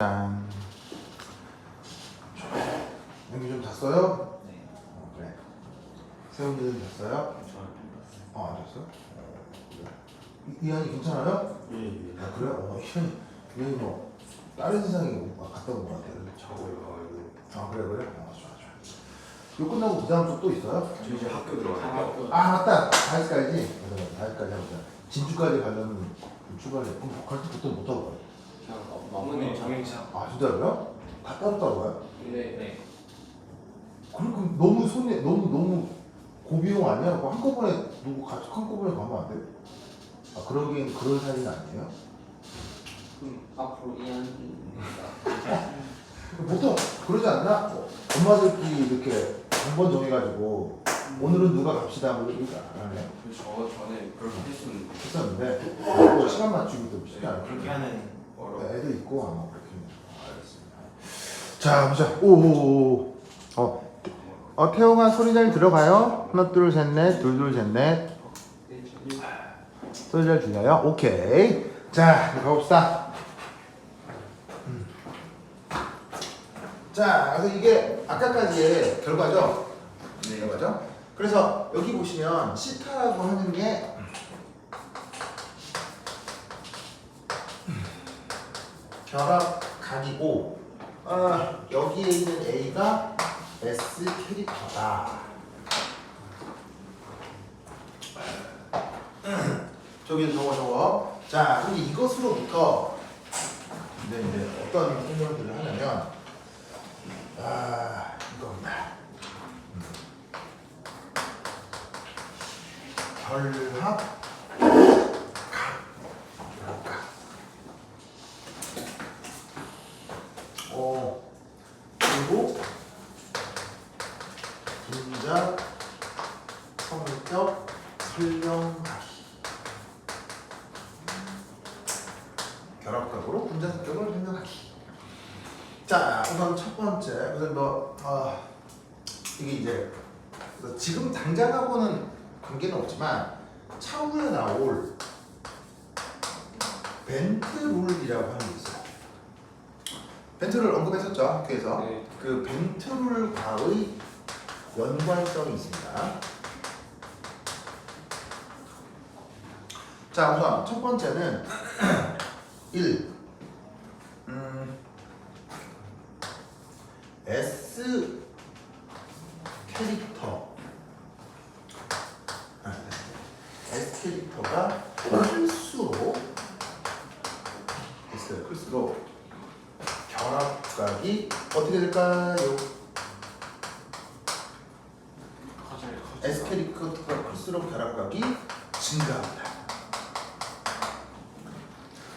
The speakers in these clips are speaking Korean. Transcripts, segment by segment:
짠. 연기 좀 잤어요? 네. 그래. 세훈이는 잤어요? 저는 안 잤어? 그래. 이한이 괜찮아요? 예. 아 그래요? 이한이 뭐 다른 세상에 갔다 온 것 같아요. 아 그래? 좋아. 이거 끝나고 그 다음 주 또 있어요? 저 이제 학교 들어가요. 아 맞다. 다이스까지. 다이스까지 하자. 진주까지 가려면 출발해. 그럼 갈때 보통 못 하고 가요. 그냥 마무리 정행차. 아 진짜요? 갔다 왔다고 가요? 네. 그럼 너무 손에 너무 고비용 아니야? 그거 한꺼번에 누구 같이 한꺼번에 가면 안 돼? 아 그러기엔 그런 사이는 아니에요? 앞으로 이한. 보통 그러지 않나? 엄마들끼리 이렇게 한번 정해가지고 오늘은 누가 갑시다 뭐 이렇게 안 하네. 저 전에 그렇게 했었는데. 했었는데 또 시간 맞추기도 쉽지 않아. 그렇게 하는 어려워. 애도 있고 아마 그렇게. 알겠습니다. 자 보자. 오오오. 태용아 소리 잘 들어가요? 하나 둘 셋 넷 둘 셋 넷. 소리 잘 들려요? 오케이. 자 가봅시다. 자 그래서 이게 아까까지의 결과죠? 네. 결과죠? 그래서 여기 보시면 시타라고 하는 게 결합각이고 여기에 있는 A가 S 캐릭터다. 저기 저거. 자, 근데 이것으로부터 이제 어떤 설명들을 하냐면 이겁니다. 결합 그리고 분자 성격 설명하기. 결합각으로 분자 성격을 설명하기. 자, 우선 첫 번째, 우선 이게 이제 지금 당장하고는 관계는 없지만 차후에 나올 벤트 룰이라고 하는 게 있어요. 벤트를 언급했었죠, 학교에서. 네. 그 벤트 룰과의 연관성이 있습니다. 자, 우선 첫 번째는 1. S 캐릭터. S 캐릭터가 클수록 결합각이 어떻게 될까요? S 캐릭터가 클수록 결합각이 증가합니다.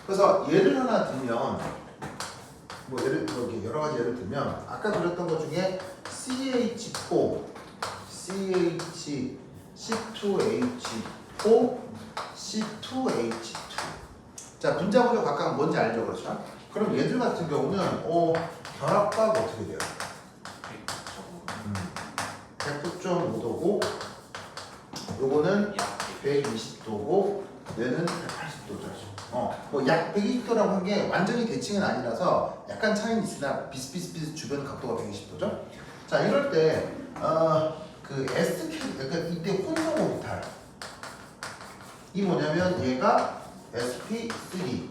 그래서 예를 하나 들면 여러 가지 예를 들면 아까 그렸던 것 중에 CH4, CH, C2H4, C2H2. 자, 분자 구조 각각 뭔지 알죠, 그렇죠? 그럼 얘들 같은 경우는 결합각 어떻게 돼요? 109.5도고 요거는 120도고 얘는 180도죠. 약 120도라고 한 게 완전히 대칭은 아니라서 약간 차이는 있으나 비슷 주변 각도가 120도죠. 자, 이럴 때 그 S 그러니까 이때 혼성 오비탈 이 뭐냐면 얘가 sp3,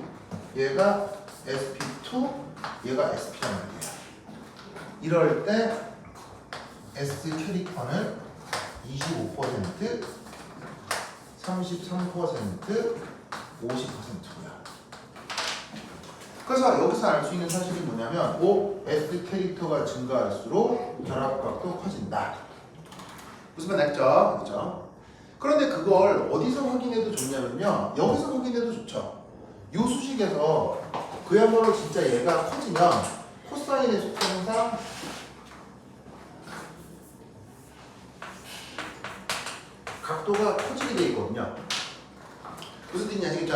얘가 sp2, 얘가 sp란 말이에요. 이럴 때 S 캐릭터는 25%, 33%, 50%고요. 그래서 여기서 알 수 있는 사실이 뭐냐면 S 캐릭터가 증가할수록 결합각도 커진다. 무슨 말 알죠? 그렇죠? 그런데 그걸 어디서 확인해도 좋냐면요. 여기서 확인해도 좋죠. 이 수식에서 그야말로 진짜 얘가 커지면 코사인의 속성상 각도가 커지게 돼 있거든요. 무슨 뜻인지 아시겠죠?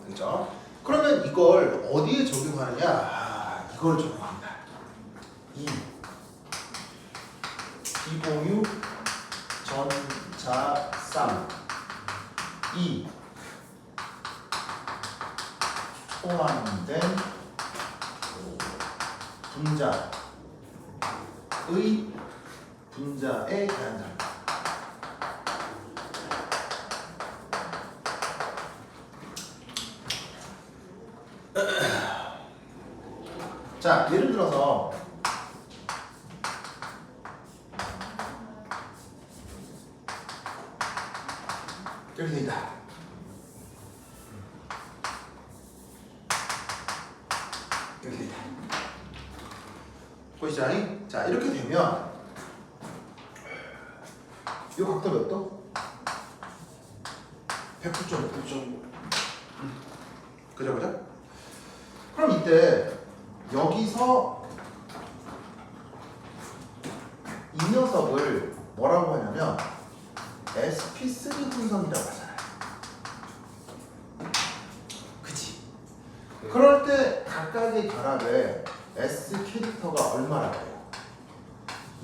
그렇죠? 그러면 이걸 어디에 적용하느냐? 이걸 적용합니다. 비공유 전자쌍 포함된 분자에 대한 장면. 자, 예를 들어서 이렇게 돼 있다. 이렇게 돼 있다. 보이시죠? 자, 이렇게 되면 이 각도 몇 도? 109.5. 그죠? 그럼 이때 여기서 이 녀석을 뭐라고 하냐면 sp3 분선이라고 하잖아요. 그치? 그럴 때 각각의 결합에 S 캐릭터가 얼마라고 해요?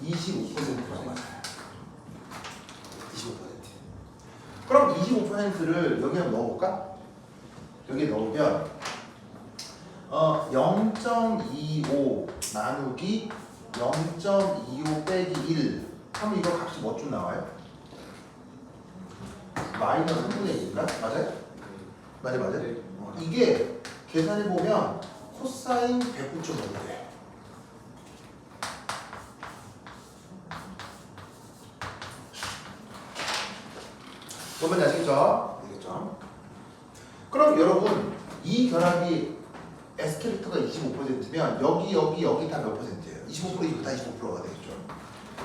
25%라고 하잖아요. 25%. 그럼 25%를 여기 한번 넣어볼까? 여기 넣으면 0.25 나누기 0.25 빼기 1 하면 이거 값이 뭐쯤 나와요? 마이너스 3분의 1인가? 맞아요? 맞아요? 네. 이게 계산해보면 코사인 109.5 돼요. 뭔지 아시겠죠? 알겠죠? 그럼 여러분 이 결합이 S 캐릭터가 25%면 여기 다 몇 %예요? 25% 다 25%가 되겠죠.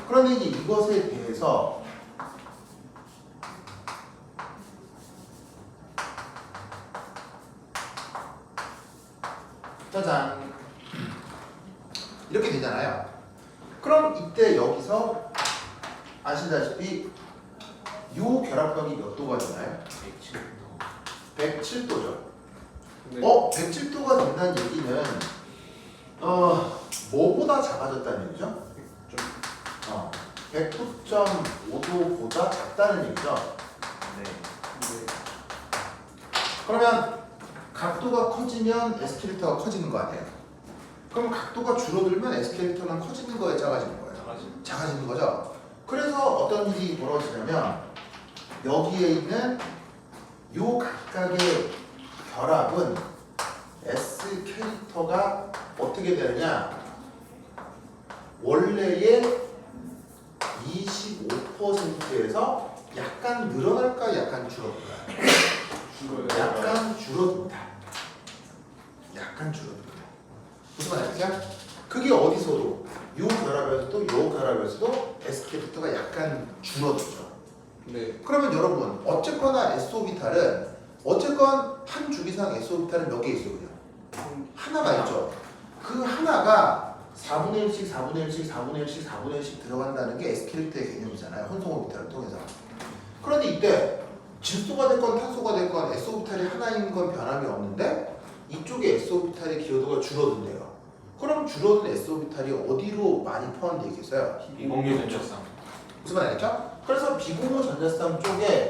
그런데 이제 이것에 대해서 짜잔 이렇게 되잖아요. 그럼 이때 여기서 아시다시피 이 결합각이 몇 도가 되나요? 107도죠. 네. 107도가 된다는 얘기는 뭐보다 작아졌다는 얘기죠? 109.5도보다 작다는 얘기죠. 네. 그러면 각도가 커지면 S 캐릭터가 커지는 거 아니에요? 그럼 각도가 줄어들면 S 캐릭터는 커지는 거예요, 작아지는 거예요? 작아지는 거죠. 그래서 어떤 일이 벌어지냐면 여기에 있는 요 각각의 결합은 S 캐릭터가 어떻게 되느냐? 원래의 25%에서 약간 늘어날까, 약간 줄어들까요? 약간 줄어듭니다. 약간 줄어듭니다. 무슨 말이죠? 그게 어디서도 요 결합에서도 요 결합에서도 S 캐릭터가 약간 줄어들죠. 네. 그러면 여러분 어쨌거나 SO비탈은 어쨌건 한 주기상 SO비탈은 몇 개 있어요? 그냥 하나가 있죠. 그 하나가 4분의 1씩 4분의 1씩 4분의 1씩 4분의 1씩 들어간다는 게 S 캐릭터의 개념이잖아요. 혼성오비탈을 통해서. 그런데 이때 질소가 됐건 탄소가 됐건 SO비탈이 하나인 건 변함이 없는데 이쪽에 SO비탈의 기여도가 줄어든대요. 그럼 줄어든 SO비탈이 어디로 많이 포함되어 있겠어요? 비공유 전자쌍. 무슨 말 알겠죠? 그래서 비공유 전자쌍 쪽에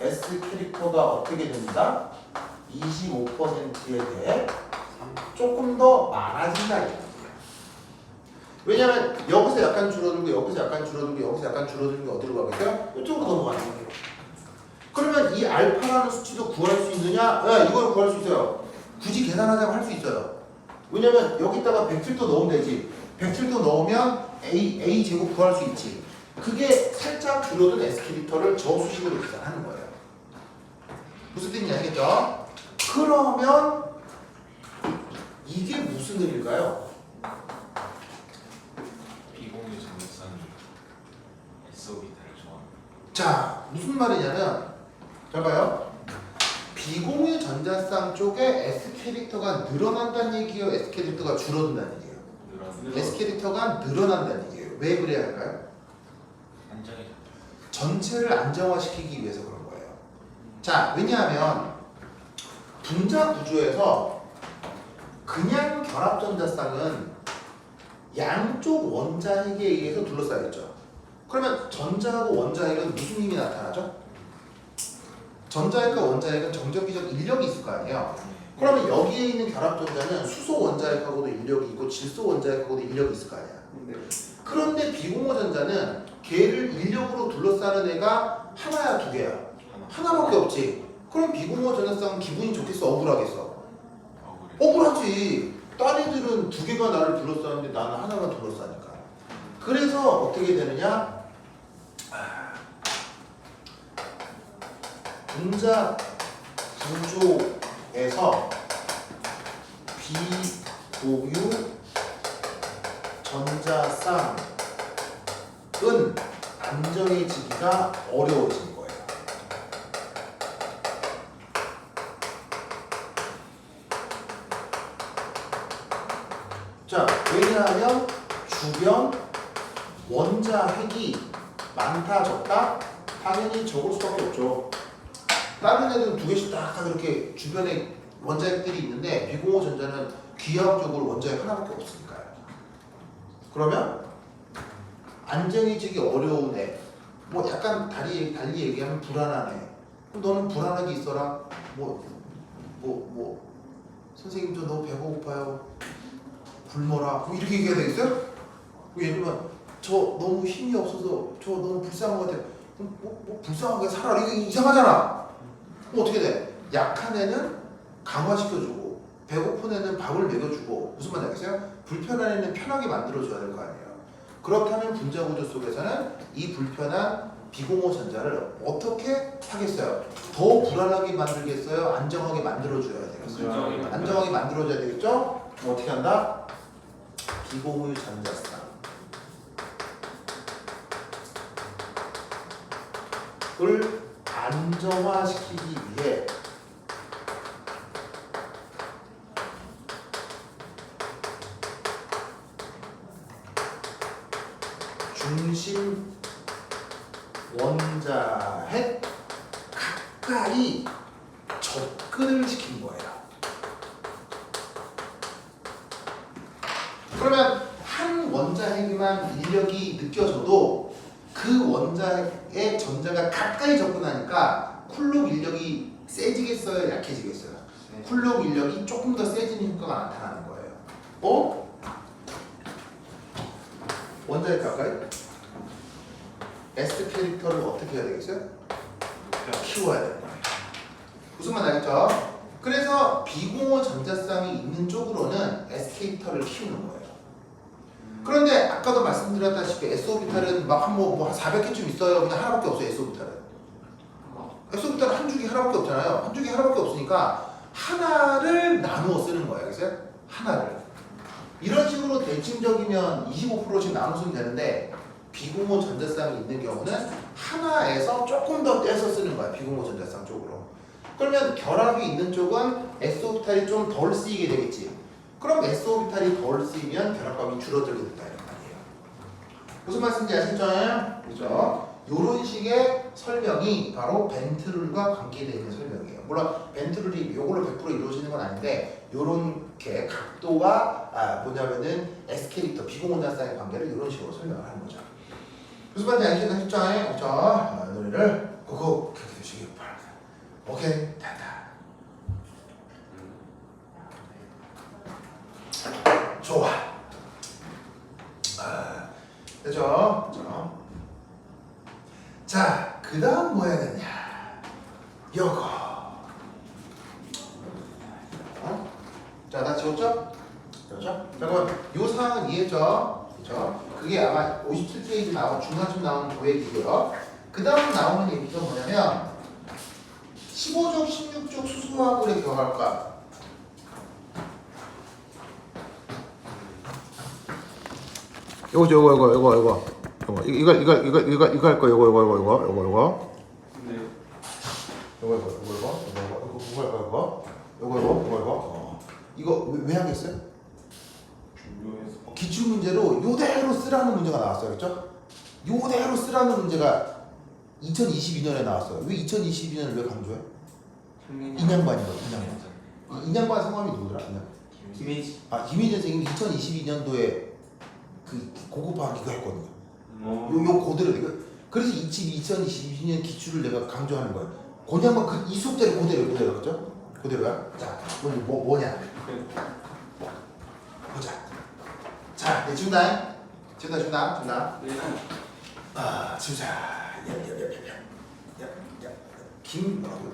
S 캐릭터가 어떻게 됩니다? 25%에 대해 조금 더 많아진다 이거예요. 왜냐면 여기서 약간 줄어들고 여기서 약간 줄어들고 여기서 약간 줄어드는 게 어디로 가겠어요? 이쪽으로 넘어가는 거예요. 그러면 이 알파라는 수치도 구할 수 있느냐? 네, 이걸 구할 수 있어요. 굳이 계산하자면 할 수 있어요. 왜냐면 여기다가 107도 넣으면 되지. 107도 넣으면 A 제곱 구할 수 있지. 그게 살짝 줄어든 S 캐릭터를 저 수식으로 계산하는 거예요. 무슨 뜻인지 알겠죠? 그러면 이게 무슨 의미일까요? 비공유 전자쌍이 SO비탈을 좋아합니다. 자, 무슨 말이냐면 잘 봐요. 비공유 전자쌍 쪽에 S 캐릭터가 늘어난다는 얘기예요? S 캐릭터가 줄어든다는 얘기예요? S 캐릭터가 늘어난다는 얘기예요. 왜 그래야 할까요? 안정이 전체를 안정화시키기 위해서 그런 거예요. 자, 왜냐하면 분자 구조에서 그냥 결합 전자쌍은 양쪽 원자핵에 의해서 둘러싸여 있죠. 그러면 전자하고 원자핵은 무슨 힘이 나타나죠? 전자핵과 원자핵은 정적기적 인력이 있을 거 아니에요. 그러면 여기에 있는 결합전자는 수소 원자핵하고도 인력이 있고 질소 원자핵하고도 인력이 있을 거 아니야. 네. 그런데 비공허전자는 걔를 인력으로 둘러싸는 애가 하나야 두 개야? 하나밖에 없지. 그럼 비공허전자쌍은 기분이 좋겠어 억울하겠어? 억울하지. 딴 애들은 두 개가 나를 둘러싸는데 나는 하나만 둘러싸니까. 그래서 어떻게 되느냐? 분자 구조에서 비공유 전자쌍은 안정해지기가 어려워진 거예요. 자, 왜냐하면 주변 원자핵이 많다 적다? 당연히 적을 수밖에 없죠. 다른 애들은 두 개씩 딱 이렇게 주변에 원자핵들이 있는데 비공허 전자는 기하학적으로 원자핵 하나밖에 없으니까요. 그러면 안정해지기 어려운 애, 뭐 약간 달리 얘기하면 불안한 애. 그럼 너는 불안하게 있어라. 선생님 저 너무 배고파요. 굶어라. 뭐 이렇게 얘기해야 되겠어요? 예를 들면 저 너무 힘이 없어서 저 너무 불쌍한 것 같아요. 뭐 불쌍하게 살아라. 이거 이상하잖아. 그럼 어떻게 돼? 약한 애는 강화시켜주고 배고픈 애는 밥을 먹여주고 무슨 말인지 알겠어요? 불편한 애는 편하게 만들어줘야 될 거 아니에요. 그렇다면 분자구조 속에서는 이 불편한 비공허 전자를 어떻게 하겠어요? 더 불안하게 만들겠어요? 안정하게 만들어줘야 되겠어요? 안정하게 만들어줘야 되겠죠? 그럼 어떻게 한다? 비공유 전자쌍을 안정화시키기 위해 중심 원자핵 가까이 접근을 시킨 거예요. 그러면 한 원자핵에만 인력이 느껴져도 그 원자의 전자가 가까이 접근하니까 쿨록 인력이 세지겠어요? 약해지겠어요? 쿨록 인력이 조금 더 세지는 효과가 나타나는 거예요. 원자핵 가까이? S 캐릭터를 어떻게 해야 되겠어요? 키워야 되는 거예요. 무슨 말 알겠죠? 그래서 비공허 전자쌍이 있는 쪽으로는 S 캐릭터를 키우는 거예요. 그런데 아까도 말씀드렸다시피 S오비탈은 막 한 400개쯤 있어요. 그냥 하나밖에 없어요. S오비탈은. S오비탈은 한 줄기 하나밖에 없잖아요. 한 줄기 하나밖에 없으니까 하나를 나누어 쓰는 거예요. 그래서 하나를. 이런 식으로 대칭적이면 25%씩 나눠서 되는데 비공허 전자쌍이 있는 경우는 하나에서 조금 더 떼서 쓰는 거야. 비공허 전자쌍 쪽으로. 그러면 결합이 있는 쪽은 S오비탈이 좀 덜 쓰이게 되겠지. 그럼 S오비탈이 덜 쓰이면 결합값이 줄어들게 된다 이런 말이에요. 무슨 말씀인지 아시죠? 그렇죠? 이런 식의 설명이 바로 벤트룰과 관계되어 있는 설명이에요. 물론 벤트룰이 이걸로 100% 이루어지는 건 아닌데 이렇게 각도가 뭐냐면은 S 캐릭터 비공원자쌍의 관계를 이런 식으로 설명을 하는 거죠. 무슨 말인지 아시죠? 그렇죠? 노래를 꼭 그렇게 주시기 바랍니다. 오케이, 됐다. 좋아. 됐죠? 자, 그 다음 뭐 해야겠냐? 요거. 자, 다 지웠죠? 그렇죠? 자, 그럼 요 사항은 이해했죠? 그렇죠? 그게 아마 57페이지 나온 중간쯤 나오는 고액이고요. 그 다음 나오는 얘기가 뭐냐면 15족, 16족 수소화물의 결합값. 이거 할 거, 이거 왜 하겠어요? 기출 문제로 요대로 쓰라는 문제가 나왔어요, 그렇죠? 요대로 쓰라는 문제가 2022년에 나왔어요. 왜 2022년을 왜 강조해? 인양반이거든, 인양반. 인양반 성함이 누구더라? 김혜지. 김혜지 선생님이 2022년도에 그 고급화학 이거 했거든요. 요 고대로 그래서 2022년 기출을 내가 강조하는 거예요. 그냥만 이 수업대로 그대로 그렇죠? 그대로야. 자, 뭐냐? 보자. 자, 내 준다. 준다. 네. 아, 주자. 김 뭐라고?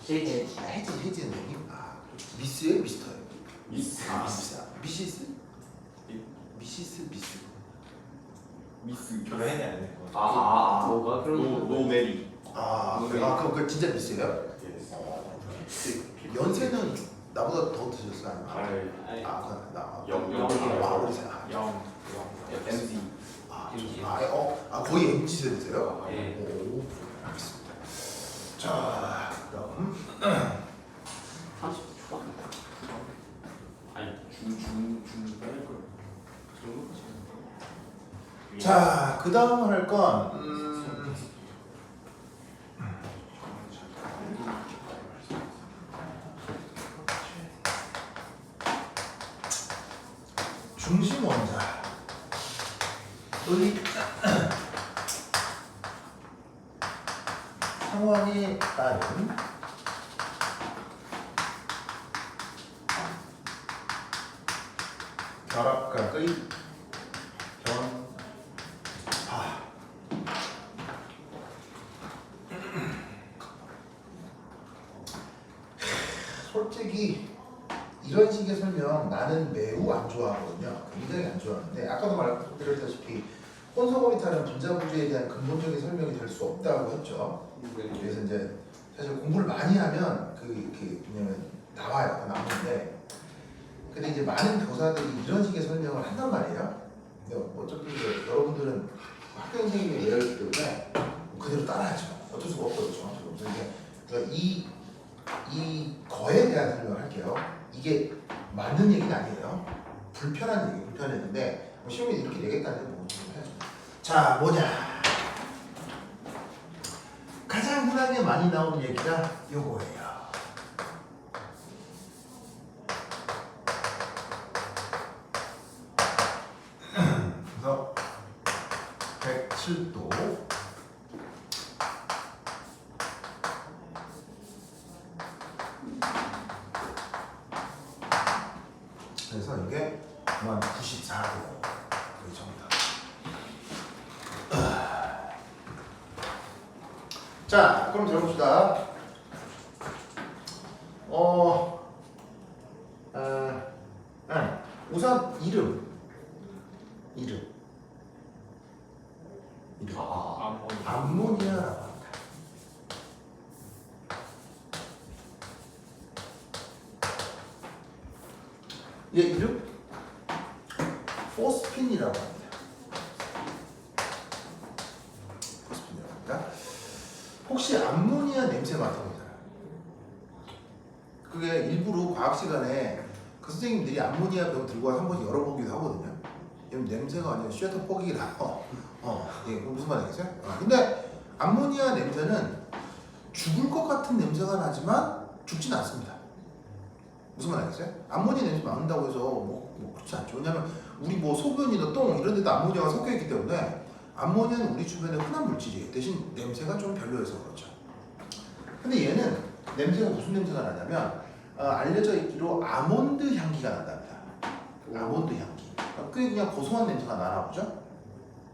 해지 선생님. 아, 미스예요, 미스터예요? 미스. 아, 미시스? 미스 결혼해야 안 돼. 뭐가 그런 거? 노메리. 그 진짜 미스예요? 연세는 나보다 더 드셨어요? 아니면? MZ. 거의 MZ 세대세요? 네. 오, 알겠습니다. 자, 그럼 30대 초반. 아니 중 빼낼 걸. 그 정도까지. 자, 그 다음 할 건 중심 원자 의 상황에 따른 결합각의 변화. 솔직히 이런 식의 설명 나는 매우 안 좋아하거든요. 굉장히 안 좋아하는데 아까도 말씀드렸다시피 혼성오리탈은 분자구조에 대한 근본적인 설명이 될 수 없다고 했죠. 그래서 이제 사실 공부를 많이 하면 뭐냐면 나와요. 나오는데 근데 이제 많은 교사들이 이런 식의 설명을 한단 말이에요. 근데 어차피 이제 여러분들은 학교 선생님이 예열이기 때문에 그대로 따라야죠. 어쩔 수가 없거든요. 그래서 이 거에 대한 설명을 할게요. 이게 맞는 얘기는 아니에요. 불편한 얘기인데 시험에 이렇게 내겠다는데 뭐 해야죠. 자, 뭐냐? 가장 흔하게 많이 나오는 얘기가 요거예요. 그래서 107도 그래서 이게 94도 정도. 자, 그럼 잘 봅시다. 우선 이름. 암모니아라고 합니다. 얘 이름? 포스핀이라고 합니다. 포스핀이라고 합니다. 혹시 암모니아 냄새 맡아보잖아요. 그게 일부러 과학 시간에 그 선생님들이 암모니아 병 들고 와서 한 번씩 열어보기도 하거든요. 이런 냄새가 아니라 쉐터 뽀기가 나요. 예, 무슨 말이겠어요? 근데 암모니아 냄새는 죽을 것 같은 냄새가 나지만 죽진 않습니다. 무슨 말 알겠어요? 암모니아 냄새 맡는다고 해서 뭐 그렇지 않죠. 왜냐면 우리 뭐 소변이나 똥 이런 데도 암모니아가 섞여 있기 때문에 암모니아는 우리 주변에 흔한 물질이에요. 대신 냄새가 좀 별로여서 그렇죠. 근데 얘는 냄새가 무슨 냄새가 나냐면 알려져 있기로 아몬드 향기가 난답니다. 아몬드 향기. 꽤 그냥 고소한 냄새가 나나 보죠?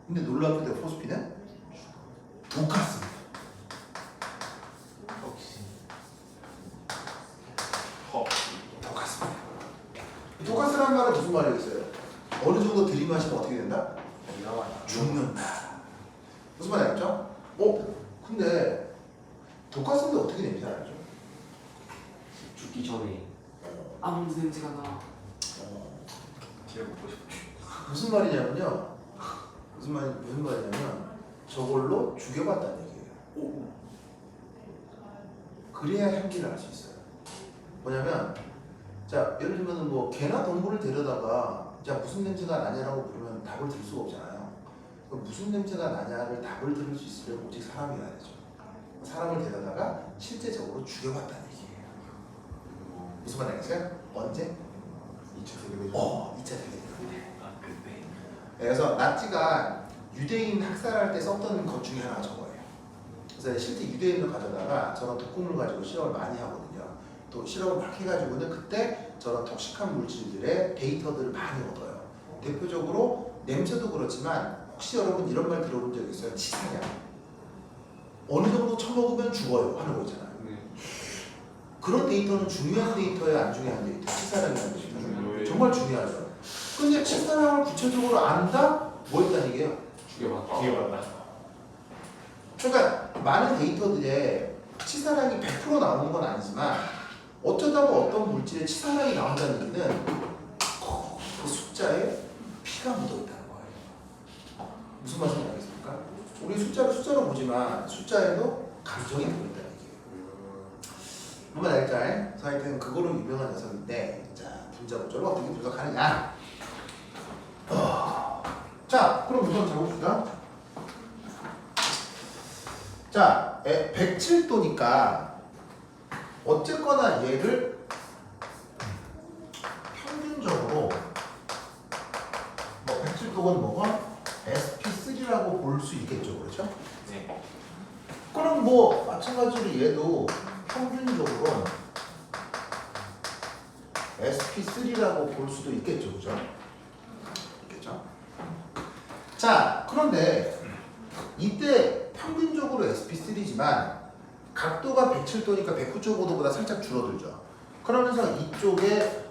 근데 놀랍게도 포스핀은 독같습니다. 독같습니다. 독같으란 말은 무슨 말이겠어요? 어느 정도 들이마시면 어떻게 된다? 죽는다. 무슨 말이 알죠? 근데 독가스인데 어떻게 냄새 나죠? 죽기 전에 아몬드 냄새가 나. 제가 먹고 싶어. 무슨 말이냐면요. 무슨 말이냐면 저걸로 죽여봤다는 얘기예요. 그래야 향기를 알 수 있어요. 뭐냐면 자 예를 들면 뭐 개나 동물을 데려다가 자 무슨 냄새가 나냐라고 부르면 답을 들 수가 없잖아요. 그럼 무슨 냄새가 나냐를 답을 들을 수 있으려면 오직 사람이 나야 되죠. 사람을 데려다가 실제적으로 죽여봤다는 얘기예요. 무슨 말 알겠어요? 언제? 2차 세계대전. 2차 세계대전. 그때. 그래서 나치가 유대인 학살할 때 썼던 것 중에 하나가 저거예요. 그래서 실제 유대인을 가져다가 저런 독극물 가지고 실험을 많이 하거든요. 또 실험을 막 해가지고는 그때 저런 톡식한 물질들의 데이터들을 많이 얻어요. 대표적으로 냄새도 그렇지만 혹시 여러분 이런 말 들어본 적 있어요? 치사량. 어느 정도 처먹으면 죽어요 하는 거 있잖아요. 네. 그런 데이터는 중요한 데이터예요, 안 중요한 데이터? 치사량이라는 데이터. 중요해요. 정말 중요하죠. 근데 치사량을 구체적으로 안다? 뭐 있다는 얘기예요? 죽여봤다. 기회 받나? 그러니까 많은 데이터들에 치사량이 100% 나오는 건 아니지만 어쩌다 어떤 물질의 치사량이 나온다는 얘기는 그 숫자에 피가 묻어있다는 거예요. 무슨 말인지 알겠습니까? 우리 숫자를 숫자로 보지만 숫자에도 감정이 들어있다는 얘기예요. 한번 알자. 하여튼 그거로 유명한 녀석인데 자 분자 구조를 어떻게 분석하느냐. 자 그럼 우선 잡읍시다. 자 107도니까 어쨌거나 얘를 평균적으로 뭐 107도건 뭐건 SP3라고 볼 수 있겠죠, 그렇죠? 네. 그럼 뭐 마찬가지로 얘도 평균적으로 SP3라고 볼 수도 있겠죠, 그죠? 있겠죠? 자, 그런데 이때 평균적으로 SP3지만 각도가 107도니까 109.5도보다 살짝 줄어들죠. 그러면서 이쪽에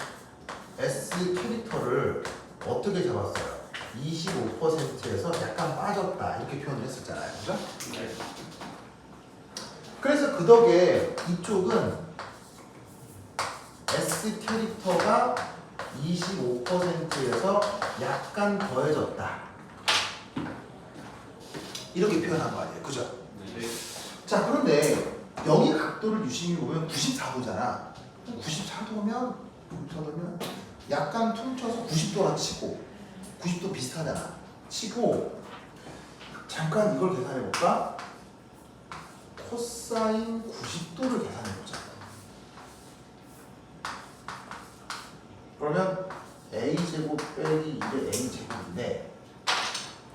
S 캐릭터를 어떻게 잡았어요? 25%에서 약간 빠졌다 이렇게 표현을 했었잖아요, 그죠? 네. 그래서 그 덕에 이쪽은 S 캐릭터가 25%에서 약간 더해졌다 이렇게 표현한 거 아니에요, 그죠? 네. 자 그런데 여기 각도를 유심히 보면 94도잖아. 94도면 약간 퉁쳐서 90도라 치고 90도 비슷하잖아. 치고 잠깐 이걸 계산해 볼까? 코사인 90도를 계산해 보자. 그러면 a제곱 빼기 2의 a제곱인데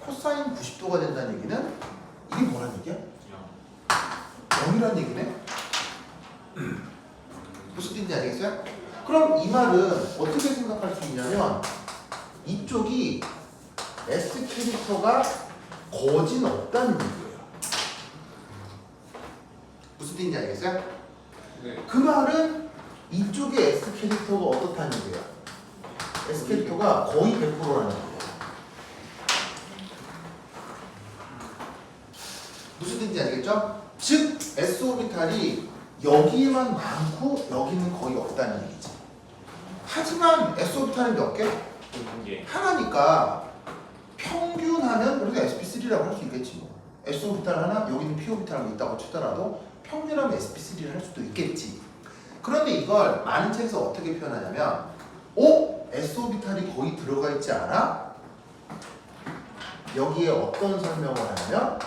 코사인 90도가 된다는 얘기는 이게 뭐란 얘기야? 0이란 얘기네? 무슨 뜻인지 알겠어요? 그럼 이 말은 어떻게 생각할 수 있냐면 이쪽이 S 캐릭터가 거진 없다는 얘기예요. 무슨 뜻인지 알겠어요? 네. 그 말은 이쪽에 S 캐릭터가 어떻다는 얘기예요? S 캐릭터가 거의 100%라는 얘기예요. 무슨 뜻인지 알겠죠? 즉 S 오비탈이 여기에만 많고 여기는 거의 없다는 얘기지. 하지만 S 오비탈은 몇 개? 한 개. 하나니까 평균하면 우리가 SP3라고 할 수 있겠지 뭐. S 오비탈 하나, 여기는 P 오비탈이 있다고 치더라도 평균하면 SP3를 할 수도 있겠지. 그런데 이걸 많은 책에서 어떻게 표현하냐면 S 오비탈이 거의 들어가 있지 않아? 여기에 어떤 설명을 하냐면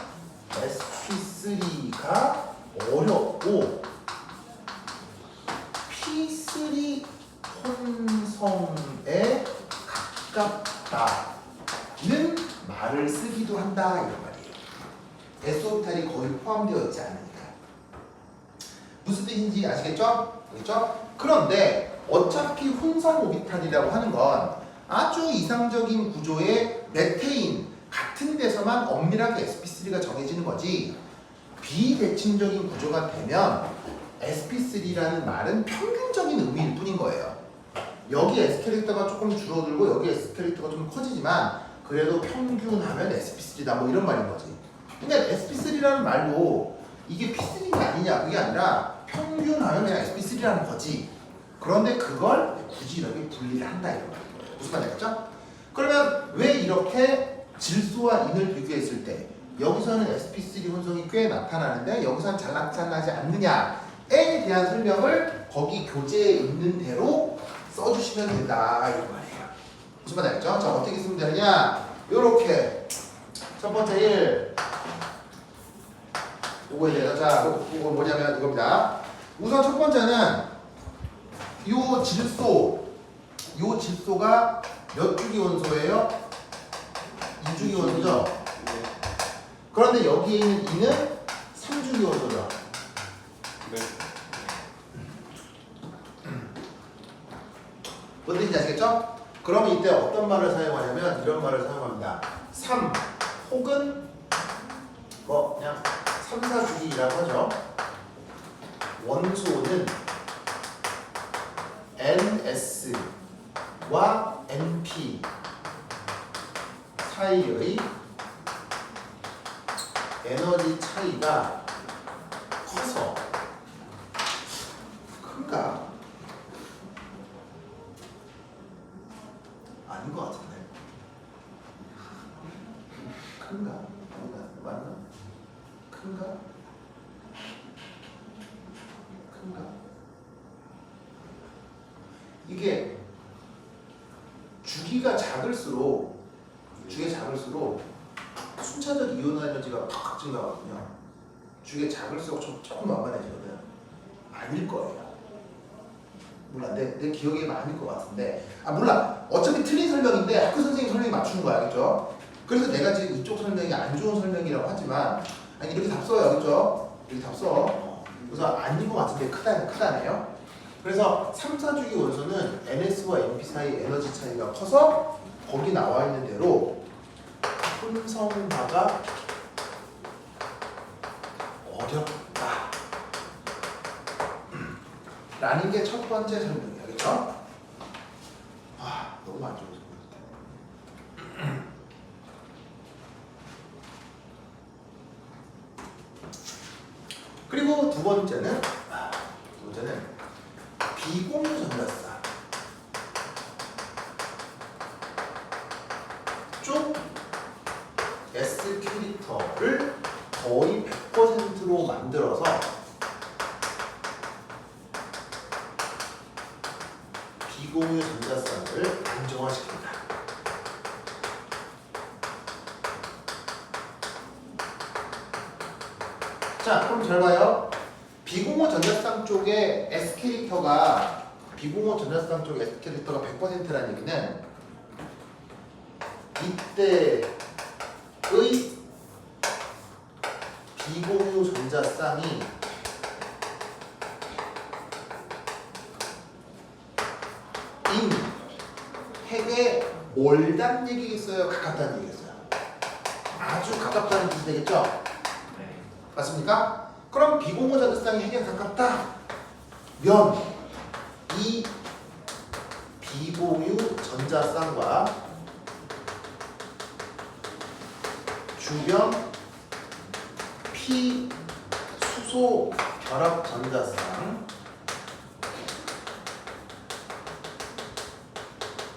SP3가 어렵고 P3 혼성에 가깝다는 말을 쓰기도 한다 이런 말이에요. S 오비탈이 거의 포함되어 있지 않으니까. 무슨 뜻인지 아시겠죠? 알겠죠? 그런데 어차피 혼성 오비탈이라고 하는 건 아주 이상적인 구조의 메테인 같은 데서만 엄밀하게 sp3가 정해지는 거지 비대칭적인 구조가 되면 sp3라는 말은 평균적인 의미일 뿐인 거예요. 여기 S 캐릭터가 조금 줄어들고 여기 S 캐릭터가 좀 커지지만 그래도 평균하면 sp3다 뭐 이런 말인 거지. 그러니까 sp3라는 말도 이게 p3가 아니냐 그게 아니라 평균하면 그냥 sp3라는 거지. 그런데 그걸 굳이 이렇게 분리를 한다 이런 말이에요. 무슨 말인지 알겠죠? 그러면 왜 이렇게 질소와 인을 비교했을 때 여기서는 sp3 혼성이 꽤 나타나는데 여기서는 잘 나타나지 않느냐에 대한 설명을 거기 교재에 있는 대로 써주시면 된다 이런 말이에요. 무슨 말인지 알겠죠? 자 어떻게 쓰면 되느냐 요렇게 첫 번째 1 요거에 대해서 자 이거 뭐냐면 이겁니다. 우선 첫 번째는 요 질소가 몇 주기 원소예요? 2주기 원소죠? 그런데 여기에 있는 2는 3주기 원소죠? 네. 뭔 뜻인지 아시겠죠? 그러면 이때 어떤 말을 사용하냐면 이런 말을 사용합니다. 3 혹은 뭐 그냥 3, 4주기라고 하죠. 원소는 NS와 NP 사이의 에너지 차이가 커서 큰가? 아닌 것 같은데. 큰가? 맞나? 큰가? 큰가? 이게 주기가 작을수록 순차적 이온 에너지가 팍 증가하거든요. 주기가 작을수록 조금 만만해지거든. 아닐 거예요. 몰라, 내 기억에 아닐 것 같은데. 아 몰라. 어차피 틀린 설명인데 학교 선생님 설명이 맞추는 거야, 알겠죠? 그래서 내가 지금 이쪽 설명이 안 좋은 설명이라고 하지만 아니 이렇게 답 써요, 알겠죠? 이렇게 답 써. 그래서 아닌 것 같은데 크다네요. 그래서 3, 4주기 원소는 NS와 NP 사이 에너지 차이가 커서 거기 나와 있는 대로 혼성화가 어렵다 라는 게 첫 번째 설명이에요. 알겠죠? 아, 너무 안 좋아서 그리고 두 번째는 비공유 전자쌍 쪽 S 캐릭터를 거의 100%로 만들어서 비공유 전자쌍을 안정화시킨다. 자, 그럼 잘 봐요. 비공유 전자쌍 쪽에 S 캐릭터가 100%라는 얘기는 이때의 비공유 전자쌍이 인 핵에 멀다는 얘기겠어요? 가깝다는 얘기겠어요? 아주 가깝다는 뜻이 되겠죠? 네. 맞습니까? 그럼 비공유 전자쌍이 핵에 가깝다 면 이 비공유 전자쌍과 주변 피수소 결합 전자쌍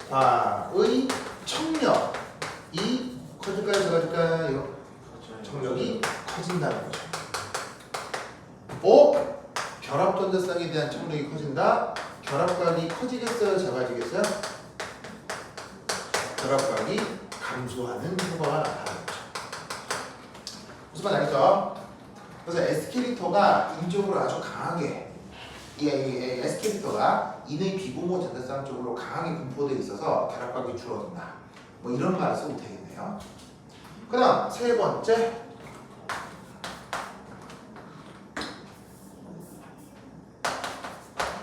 과의 청력이 커질까요? 작아질까요? 청력이 커진다는 거죠. 결합 전자쌍에 대한 청력이 커진다. 결합각이 커지겠어요? 작아지겠어요? 결합각이 감소하는 효과가 나타나는 거죠. 무슨 말 알겠죠? 그래서 S 캐릭터가 인적으로 아주 강하게 이 S 캐릭터가 인의 비공유 전자쌍 쪽으로 강하게 분포되어 있어서 결합각이 줄어든다. 뭐 이런 말을 써도 되겠네요. 그 다음 세 번째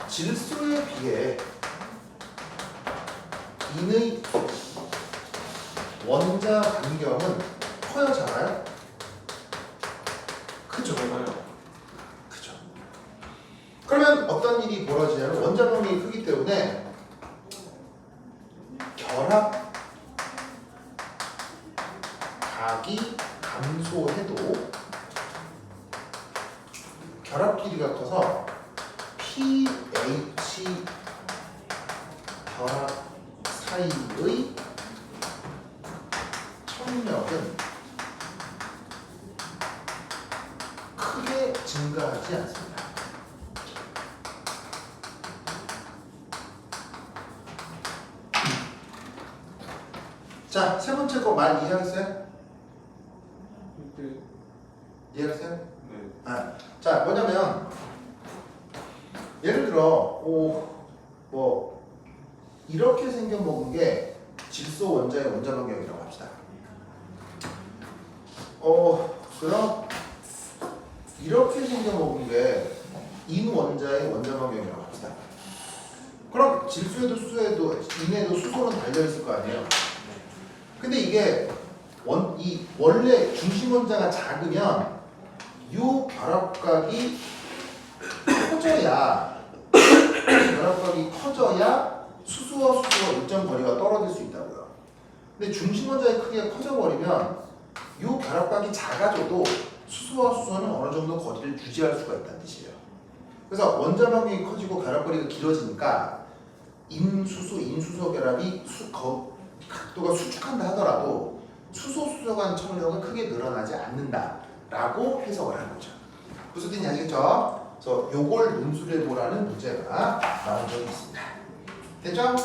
질소에 비해 인의 원자 반경은 커요, 작아요? 크죠. 그죠. 그러면 어떤 일이 벌어지냐면 원자 반경이 크기 때문에 결합각이 감소해도 결합 길이가 커서 pH 결합 사이의 청력은 크게 증가하지 않습니다. 자, 세 번째 거 말 이해하겠어요? 이해하겠어요? 네. 자, 뭐냐면 예를 들어 뭐 이렇게 생겨먹은 게 질소 원자의 원자 반경이라고 합시다. 그럼 이렇게 생겨먹은 게 인 원자의 원자 반경이라고 합시다. 그럼 질소에도 수소에도 인에도 수소는 달려있을 거 아니에요. 근데 이게 원래 중심 원자가 작으면 요 결합각이 커져야 수소와 수소가 일정 거리가 떨어질 수 있다고요. 근데 중심 원자의 크기가 커져버리면 요 결합각이 작아져도 수소와 수소는 어느 정도 거리를 유지할 수가 있다는 뜻이에요. 그래서 원자 반경이 커지고 결합거리가 길어지니까 인수소 결합이 각도가 수축한다 하더라도 수소 간 청력은 크게 늘어나지 않는다라고 해석을 하는 거죠. 무슨 뜻인지 아시겠죠? 그래서 요걸 논술해보라는 문제가 나온 적이 있습니다. 됐죠?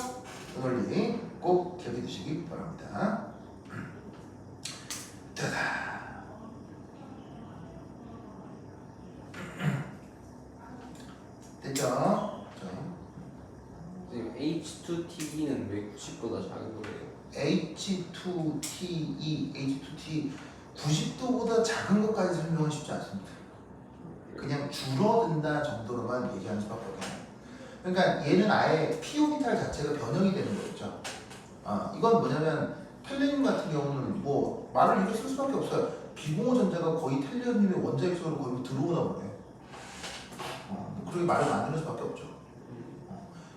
그 논리 꼭 기억해 두시기 바랍니다. 따다. 됐죠? 선생님 H2TE는 왜 90보다 작은 거예요? H2TE, H2T 90도보다 작은 것까지 설명은 쉽지 않습니다. 그냥 줄어든다 정도로만 얘기하는 수밖에 없어요. 그러니까 얘는 아예 피오미탈 자체가 변형이 되는 거였죠. 이건 뭐냐면 텔레늄 같은 경우는 뭐 말을 이렇게 쓸 수밖에 없어요. 비공호 전자가 거의 텔레늄의 원자핵속으로 거의 뭐 들어오나 보네. 그렇게 말을 만드는 수밖에 없죠.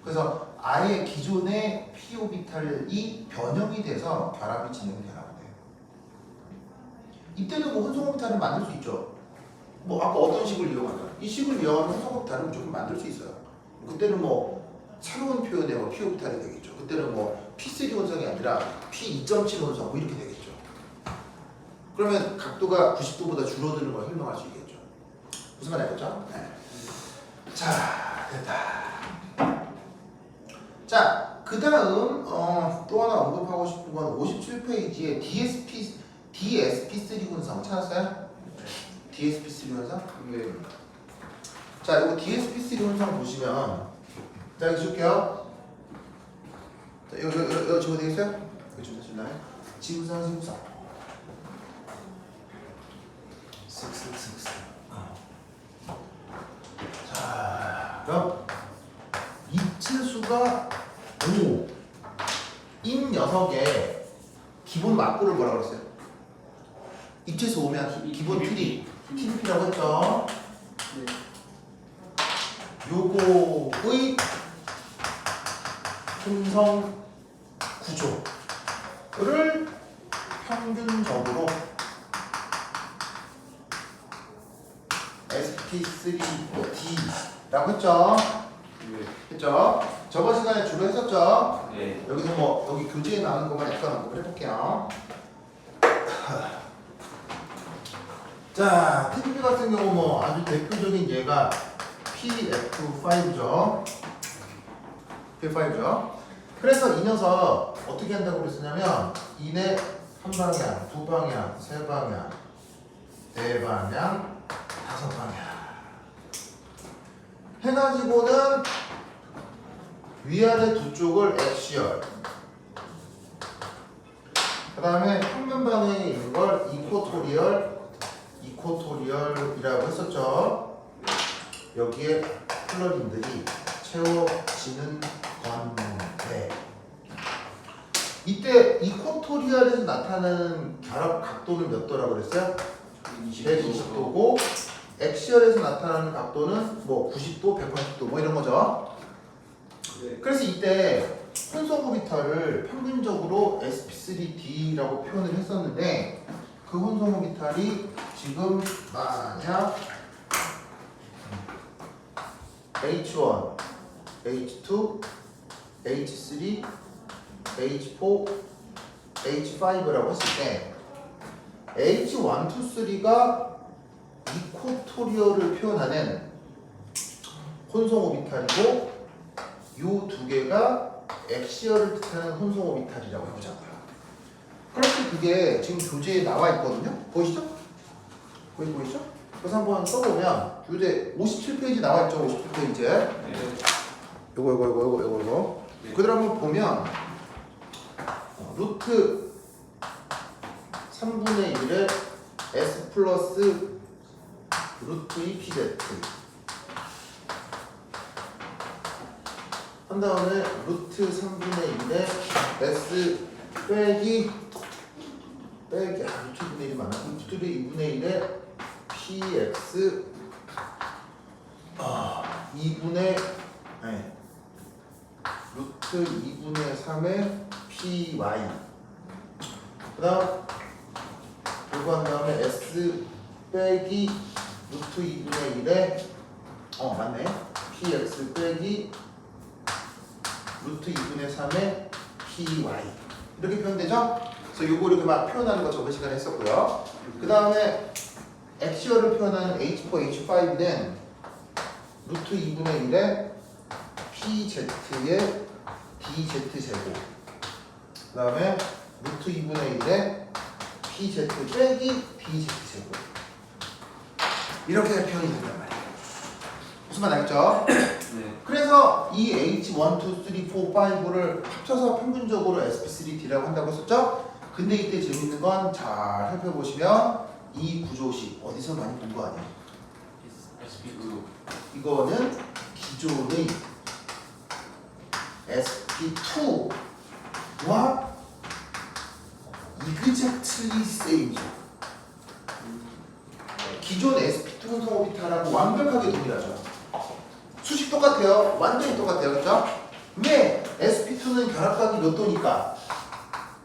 그래서 아예 기존의 피오비탈이 변형이 돼서 결합이 진행되나 보네요. 이때도 뭐 혼성오비탈을 만들 수 있죠. 뭐 아까 어떤 식을 이용하냐? 이 식을 이용하면 혼성오비탈은 무조건 만들 수 있어요. 그때는 뭐 새로운 표현의 뭐 피오비탈이 되겠죠. 그때는 뭐 P3 혼성이 아니라 P2.7 혼성 뭐 이렇게 되겠죠. 그러면 각도가 90도보다 줄어드는 걸 설명할 수 있겠죠. 무슨 말 알겠죠? 네. 자, 됐다. 자, 그 다음 또 하나 언급하고 싶은 건 57페이지에 DSP3 혼성 찾았어요? DSP3 혼성? 네. 자, 이거 DSP3 혼성 보시면 자, 여기 줄게요. 자, 여기 적어 되겠어요? 여기 좀 해줄나요? 지구상. 자, 그럼 이치수가 5인 녀석의 기본 막부를 뭐라고 그랬어요? 입체수 5면 기본 TDP라고 했죠? 네. 요거의 혼성 구조를 평균적으로 sp3d라고 했죠? 네. 했죠? 저번 시간에 주로 했었죠? 네. 여기서 뭐 여기 교재에 나오는 것만 약간 언급을 해볼게요. 자, TDP 같은 경우 뭐 아주 대표적인 예가 PF5죠. P5죠. 그래서 이 녀석 어떻게 한다고 그랬었냐면 이내 한 방향, 두 방향, 세 방향, 네 방향, 다섯 방향 해가지고는 위아래 두 쪽을 엑시얼, 그 다음에 평면 방향에 있는 걸 이코토리얼이라고 했었죠. 여기에 플러린들이 채워지는 건데 이때 이코토리얼에서 나타나는 결합 각도는 몇 도라고 그랬어요? 120도고 엑시얼에서 나타나는 각도는 뭐 90도, 180도 뭐 이런 거죠. 네. 그래서 이때 혼성오비탈을 평균적으로 sp3d라고 표현을 했었는데 그 혼성오비탈이 지금 만약 H1, H2, H3, H4, H5라고 했을 때 H1, 2, 3가 이코토리얼을 표현하는 혼성오비탈이고 이 두 개가 엑시얼을 뜻하는 혼성오비탈이라고 해보자고요. 그렇게 그게 지금 교재에 나와 있거든요. 보이시죠? 보이시죠? 그래서 한번 써보면 교재 57페이지 나와 있죠. 57페이지에 네. 요거 네. 그대로 한번 보면 루트 3분의 1에 S 플러스 루트 2 PZ 한 다음에 루트 3분의 1에 S 빼기 루트 2분의 1이 많아. 루트 2분의 1에 PX 2분의 루트 2분의 3의 PY 그 다음 그리고 한 다음에 S 빼기 루트 2분의 1에 맞네 PX 빼기 루트 2분의 3의 PY 이렇게 표현되죠? 그래서 요거 이렇게 막 표현하는 거 저번 시간에 했었고요. 그 다음에 엑시얼을 표현하는 H4, H5는 루트 2분의 1에 PZ의 DZ 제곱 그 다음에 루트 2분의 1에 PZ 빼기 DZ 제곱 이렇게 표현이 된단 말이에요. 무슨 말 알겠죠? 네. 그래서 이 H1, 2, 3, 4, 5를 합쳐서 평균적으로 sp3d라고 한다고 했었죠? 근데 이때 재밌는 건 잘 살펴보시면 이 구조식 어디서 많이 본 거 아니에요? SP2 이거는 기존의 sp2와 exactly same. 기존 sp2 혼성 오비탈하고 완벽하게 동일하죠. 수식 똑같아요. 완전히 똑같아요. 그렇죠? 왜? sp2는 결합각이 몇 도니까?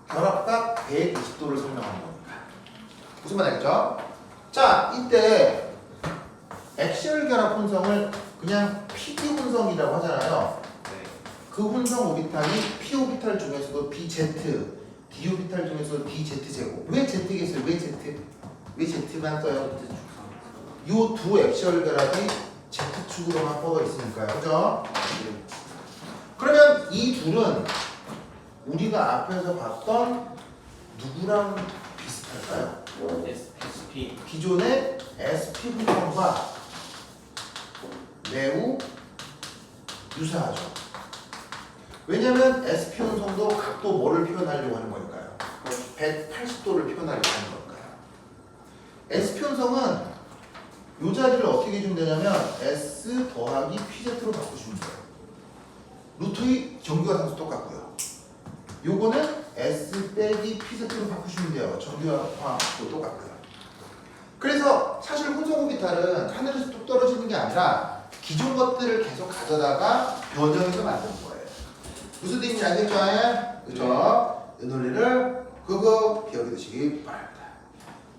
결합각 120도를 설명하는 겁니다. 무슨 말 알겠죠? 자, 이때 엑시얼 결합 혼성을 그냥 PD 혼성이라고 하잖아요. 네. 그 혼성 오비탈이 P 오비탈 중에서도 BZ, D 오비탈 중에서도 DZ 제곱. 왜 Z겠어요? 왜 Z? 왜 Z만 써요? 요 두 엑시얼 결합이 Z축으로만 뻗어 있으니까요. 그죠? 그러면 이 둘은 우리가 앞에서 봤던 누구랑 비슷할까요? SP 기존의 SP 혼성과 매우 유사하죠. 왜냐면 SP 혼성도 각도 뭐를 표현하려고 하는 거니까요. 180도를 표현하려고 하는 거니까요. SP 혼성은 이 자리를 어떻게 주면 되냐면 S 더하기 PZ로 바꾸시면 돼요. 루트의 정규화상수 똑같고요. 요거는 S 빼기 PZ로 바꾸시면 돼요. 정규화도 똑같고요. 그래서 사실 혼성 오비탈은 하늘에서 뚝 떨어지는 게 아니라 기존 것들을 계속 가져다가 변형해서 만드는 거예요. 무슨 뜻인지 알겠죠? 그죠? 이 논리를 그거 기억해 두시기 바랍니다.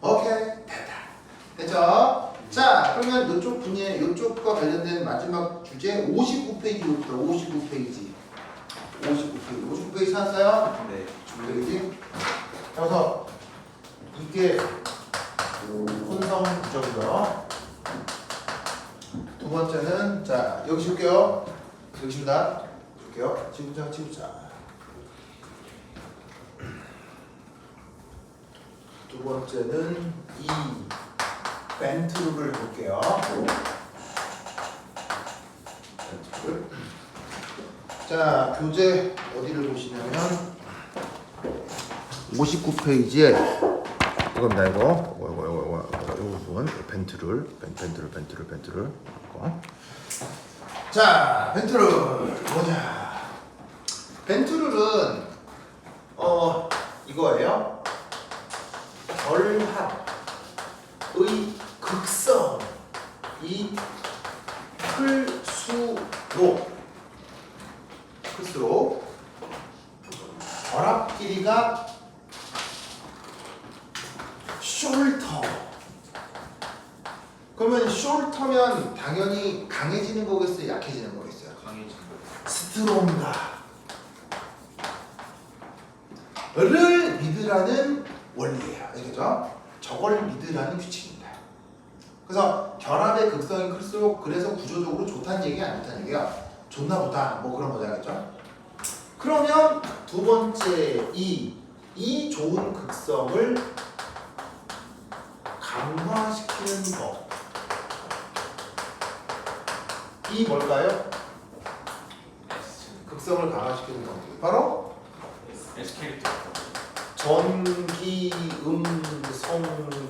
오케이, 됐다. 됐죠? 자, 그러면 이쪽 분야, 이쪽과 관련된 마지막 주제 59페이지부터 59페이지. 59페이지 찾았어요? 네. 59페이지. 그래서 이게 혼성 구조고요. 두 번째는 자 여기 줄게요. 여기 줍니다. 줄게요. 지우자. 두 번째는 이 벤트룰을 볼게요. 벤트룰. 자 교재 어디를 보시냐면 59페이지에 이겁니다. 이거 부분 벤트룰. 자 벤트룰 뭐냐? 벤트룰은 이거예요. 결합의 극성이 클수록 결합 길이가 숄터. 그러면 숄터면 당연히 강해지는 거겠어요? 약해지는 거겠어요? 강해진 스트롱다를 믿으라는 원리예요. 아시겠죠? 저걸 믿으라는 규칙입니다. 그래서 결합의 극성이 클수록 그래서 구조적으로 좋다는 얘기 안 좋다는 얘기야. 좋나 보다 뭐 그런 거죠. 알겠죠? 그러면 두 번째 이 좋은 극성을 강화시키는 법. 이 뭘까요? 극성을 강화시키는 법. 바로 S 캐릭터 전기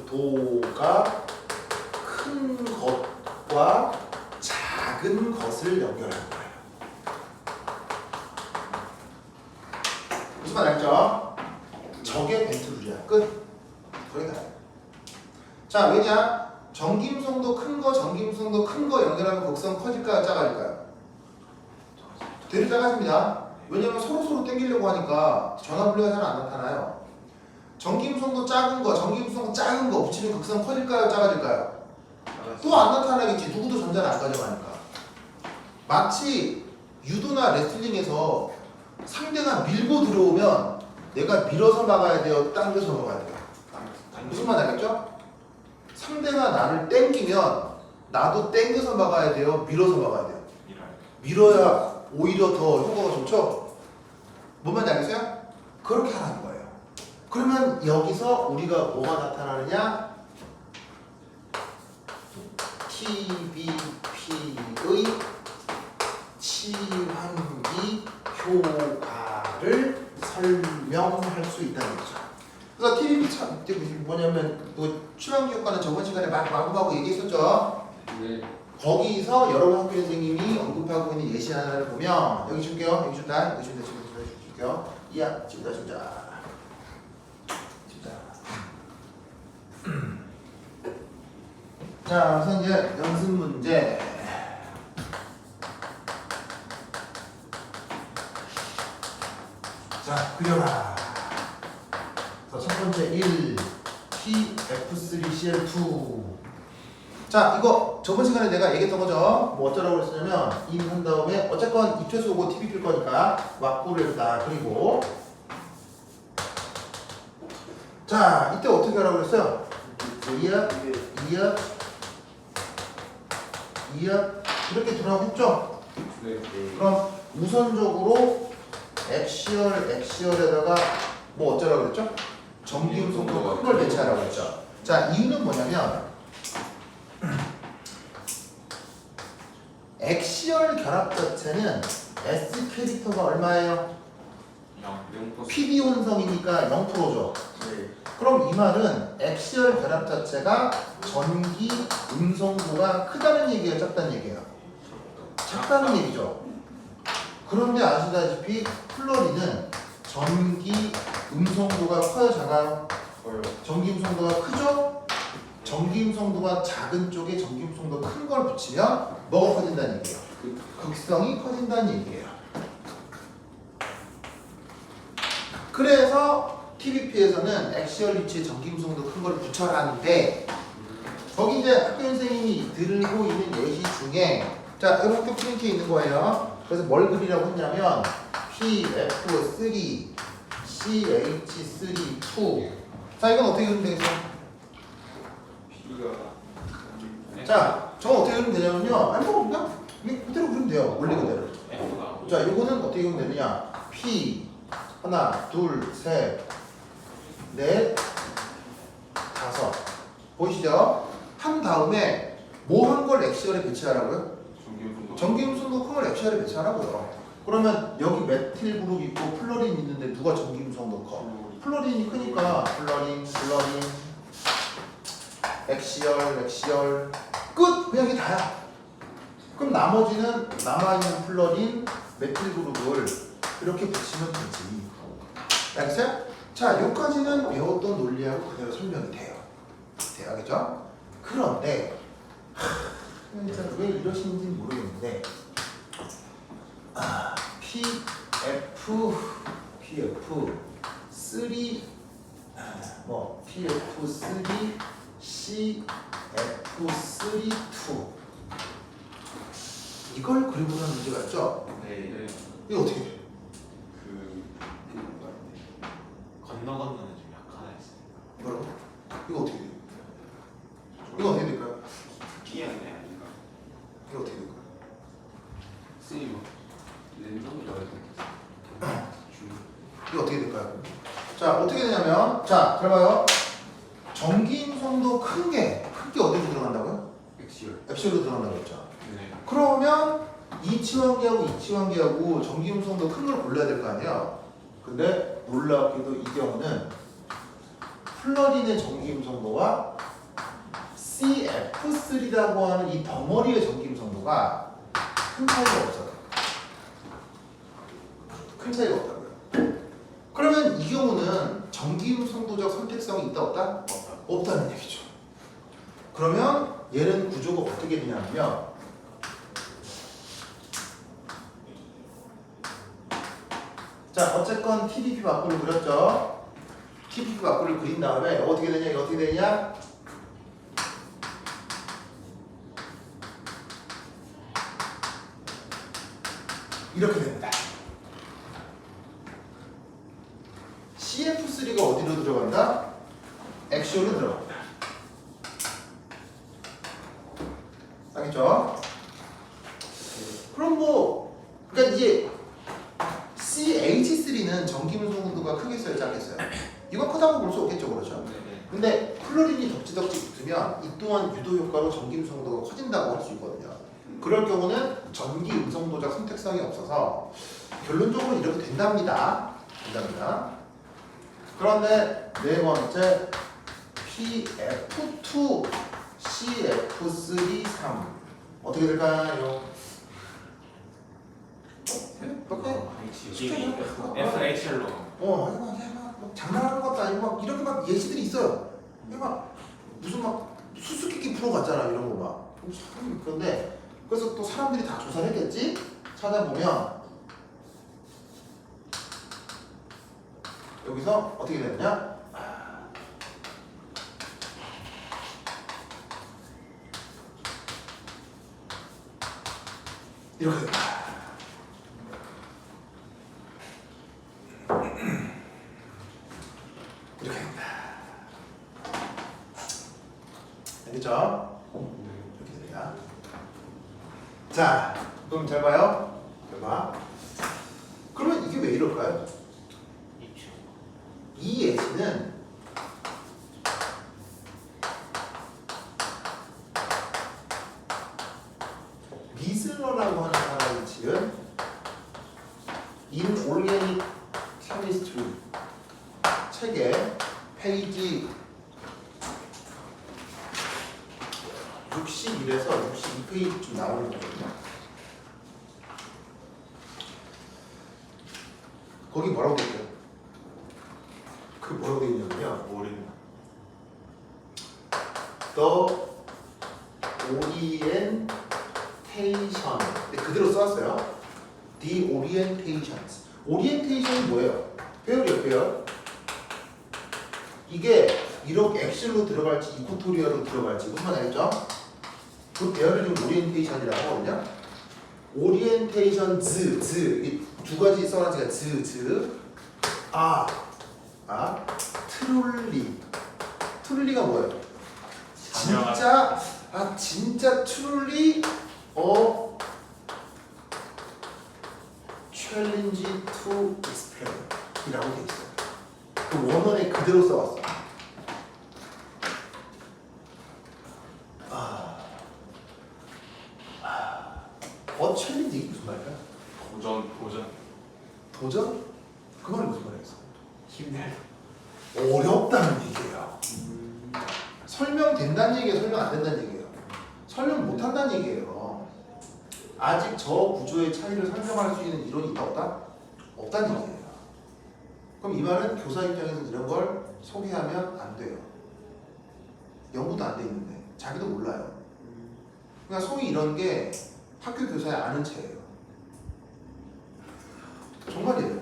음성도가 큰 것과 작은 것을 연결하는 거예요. 무슨 말 알죠? 저게 벤트룰이야. 끝. 거의 다. 자, 왜냐? 정김성도 큰 거, 정김성도 큰 거 연결하면 곡선 커질까요? 작아질까요? 되게 작아집니다. 왜냐면 서로서로 땡기려고 하니까 전화분리가 잘 안 나타나요. 정김성도 작은 거, 정김성 작은 거 붙이면 극선 커질까요? 작아질까요? 또 안 나타나겠지. 누구도 전자를 안 가져가니까. 마치 유도나 레슬링에서 상대가 밀고 들어오면 내가 밀어서 막아야 돼요? 당겨서 막아야 돼요? 무슨 말 알겠죠? 상대가 나를 땡기면 나도 땡겨서 막아야 돼요? 밀어서 막아야 돼요? 밀어야 오히려 더 효과가 좋죠? 뭔 말인지 알겠어요? 그렇게 하라는 거예요. 그러면 여기서 우리가 뭐가 나타나느냐? TBP의 치환기 효과를 설명할 수 있다는 거죠. 그래서 TBP 뭐냐면 그 치환기 효과는 저번 시간에 마구마구 얘기했었죠. 네. 거기서 여러분 학교 선생님이 언급하고 있는 예시 하나를 보면 여기 줄게요. 여기 준다. 여기 준다. 지금 줄게요. 이야, 준다. 자, 우선 이제 연습 문제. 자, 그려라. 자, 첫 번째 1 TF3CL2. 자, 이거 저번 시간에 내가 얘기했던 거죠. 뭐 어쩌라고 그랬냐면 인 한 다음에 어쨌건 입체수 오고 TBP일 거니까 왁구를 했다. 그리고 자, 이때 어떻게 하라고 그랬어요? 이어 이렇게 두라고 했죠? 네. 그럼 우선적으로 엑시얼에다가 뭐 어쩌라고 그랬죠? 전기음성도 큰 걸 배치하라고 했죠. 자, 이유는 뭐냐면 엑시얼 결합 자체는 S 캐릭터가 얼마예요? 0%. PD 혼성이니까 0%죠. 그럼 이 말은 엑시얼 결합 자체가 전기 음성도가 크다는 얘기예요, 작다는 얘기예요? 작다는 얘기죠. 그런데 아시다시피 플러리는 전기 음성도가 커요, 작아요? 전기 음성도가 크죠? 전기 음성도가 작은 쪽에 전기 음성도 큰 걸 붙이면 뭐가 커진다는 얘기예요? 극성이 커진다는 얘기예요. 그래서 TBP에서는 엑시얼 위치에 전기 음성도 큰 걸 붙여라는데 거기 이제 학교 선생님이 들고 있는 예시 중에 자, 여러분 학교 프린트에 있는 거예요. 그래서 뭘 그리라고 했냐면 PF3 CH3 자, 이건 어떻게 그리면 되겠어요? 자, 저거 어떻게 그리면 되냐면요. 아니 뭐 그냥 그대로 그리면 돼요. 원리 그대로. 자, 요거는 어떻게 그리면 되느냐? P 하나, 둘, 셋, 넷, 다섯. 보이시죠? 한 다음에 뭐 한 걸 엑시얼에 배치하라고요? 전기음성도 큰 걸 엑시얼에 배치하라고요. 그러면 여기 메틸 그룹 있고 플러린 있는데 누가 전기음성도 커? 플러린이 크니까 플러린, 엑시얼 끝! 그냥 이게 다야. 그럼 나머지는 남아있는 플러린, 메틸 그룹을 이렇게 붙이면 되지. 알겠어요? 자, 여기까지는 배웠던 논리하고 그대로 설명이 돼요. 알겠죠? 그런데 일단 왜 이러시는지 모르겠는데 PF3 뭐 PF3 CF32 이걸 그리고는 문제가 있죠? 네. 이거 어떻게 돼? 건너는 좀 약하다 했어요. 뭐라고? 이거 어떻게 돼요? 이거 어떻게 될까요? 기억이 아닌가? 이거 어떻게 될까요? 선생님 랜덤을 넣어야 돼. 이거 어떻게 될까요? 자, 어떻게 되냐면 자, 잘 봐요. 전기음성도 큰 게 어디로 들어간다고요? 엑시얼로 들어간다고 했죠. 네. 그러면 이 치환기하고 이 치환기하고 전기음성도 큰 걸 골라야 될 거 아니에요? 근데 놀랍게도 이 경우는 플러린의 전기음성도와 CF3라고 하는 이 덩어리의 전기음성도가 큰 차이가 없어요. 큰 차이가 없다고요. 그럼 이 경우는 전기음성도적 선택성이 있다 없다? 없다. 없다는 얘기죠. 그러면 얘는 구조가 어떻게 되냐면요. 자, 어쨌건 TDP 막구를 그렸죠. TDP 막구를 그린 다음에 어떻게 되냐? 이거 어떻게 되냐? 이렇게 됩니다. CF3가 어디로 들어간다? 액션으로 들어간다. 알겠죠? 그럼 뭐, 그러니까 이제 CH3는 전기음성도가 크겠어요, 작겠어요? 이건 크다고 볼 수 없겠죠, 그렇죠? 네네. 근데 플로린이 덕지덕지 붙으면 이 또한 유도 효과로 전기음성도가 커진다고 할 수 있거든요. 그럴 경우는 전기음성도적 선택성이 없어서 결론적으로 이렇게 된답니다. 그런데 네 번째 PF2 CF3 3 어떻게 될까요? FHL로. 이거 막 장난하는 것도 아니고 막 이렇게 막 예시들이 있어요. 이게 막 무슨 막 수수께끼 프로 같잖아 이런 거 막. 그런데 그래서 또 사람들이 다 조사를 했겠지? 찾아보면 여기서 어떻게 되느냐? 이렇게 됩니다. 이렇게 됩니다. 알겠죠? 이렇게 됩니다. 자, 그럼 잘 봐요. 잘 봐. 그러면 이게 왜 이럴까요? 이 예시는 미슬러라고 하는 사람이 지은 In Organic Chemistry 책의 페이지 61에서 62페이지쯤 나오는 거거든요. 거기 뭐라고 돼 있죠? 그 뭐라고 돼 있냐면요. The orientation. 네, 그대로 써왔어요. The orientations. orientation이 뭐예요? 배열이에요, 배열. 이게 이렇게 엑셀로 들어갈지 이코토리얼로 들어갈지 무슨 알겠죠? 그 배열을 좀 오리엔테이션이라고 하거든요. 오리엔테이션 이 두 가지 써가지고 트룰리가 뭐예요? 진짜 트룰리 challenge to experiment 이라고 돼 있어요. 그 원어에 그대로 써왔어. 챌린지 이게 무슨 말일까? 도전? 그 말이 무슨 말이었어? 힘내. 어렵다는 얘기예요. 설명된다는 얘기예요? 설명 안 된다는 얘기예요? 설명 못한다는 얘기예요. 아직 저 구조의 차이를 설명할 수 있는 이론이 있다 없다? 없다는 얘기예요. 그럼 이 말은 교사 입장에서는 이런 걸 소개하면 안 돼요. 연구도 안 돼 있는데 자기도 몰라요. 그러니까 소위 이런 게 학교 교사의 아는 체예요. 정말이에요.